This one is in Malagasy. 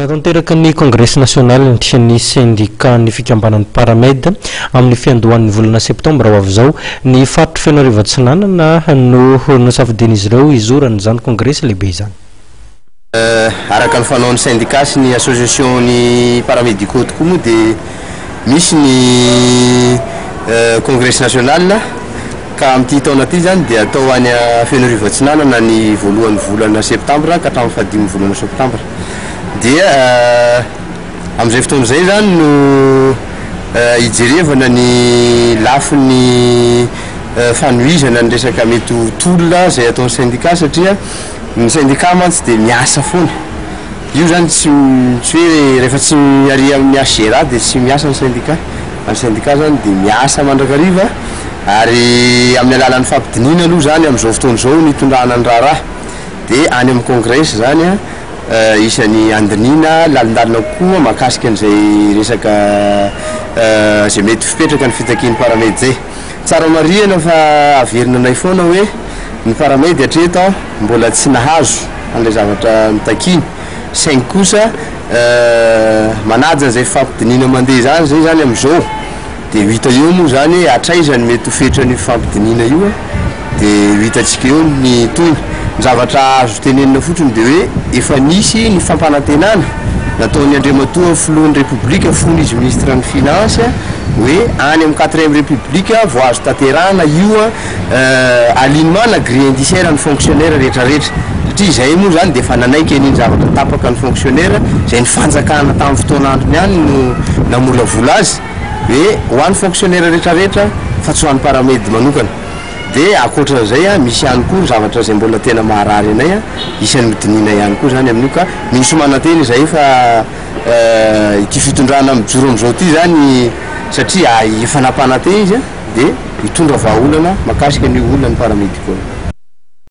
Tanteraka ny Congrès national ny syndicat ny fikambanan'ny Paramed amin'ny fiandohan'ny volana septembre ho avy zao ny faritry Fianarivantsinanana no nasafidian'izy ireo izorany zany congrès lehibe zany. Araka ny fanaon'ny syndicat sy ny association ny paramédicaux tokoa moa dia misy ny congrès national ka amin'ity taona ity zany dia atao any Fianarivantsinanana ny voalohan'ny volana septembre ka hatramin'ny fahadimy volana septembre. Dia amin'izay fotoana izay zany no hijerevana ny lafin'ny fanohizana ny resaka mety ho tolona izay ataon'ny syndicat satria ny syndicat mantsy dia miasa foana. Io zany tsy hoe rehefa tsy miary amin'ny asa gera dia tsy miasa ny syndicat. Ny syndicat zany dia miasa mandrakariva ary amin'ny alalan'ny fampidinina aloha zany amin'izao fotoana izao ny tondrahana ny raharaha. Dia any amin'ny congrès zany isan'ny andinina lalindalina koa mahakasika an'izay resaka izay mety fipetraka ny fitakian'ny paramedy zay. Tsara marihana fa averina anay foana hoe ny paramedy hatreto mbola tsy nahazo an'ilay zavatra mitakiny saingy kosa manaja izay fampidinina mandeha zany zay zany amin'izao dia hita eo moa zany hatraizany mety hofetrany fampidinina io dia hitantsika eo ny toiny. Ny zavatra azo tenenina fotsiny dia hoe efa nisy ny fampanantenana nataon'ny Andriamatoa filohan'ny République fony izy ministre ny finance hoe any amin'ny 4e République vao azo tanterahana io alignement na grille indiciaire ny fonctionnaire rehetrarehetra satria izay moa zany dia efa nanaiky an'iny zavatra tapaka ny fonctionnaire izay ny fanjakana tamin'ny fotoanandrony ihany no namolavola azy hoe ho an'ny fonctionnaire rehetrarehetra fa tsy ho an'ny paramedy manokana. Dia akoatran'izay misy ihany koa zavatra izay mbola tena maharary anay isan'ny midinina ihany koa zany amin'io ka misy mananteny izay fa ity fitondrana mijoro amin'izao ity zany satria efa nampananteny izy dia hitondra vahaolana mahakasika ny olona ny paramédicaux.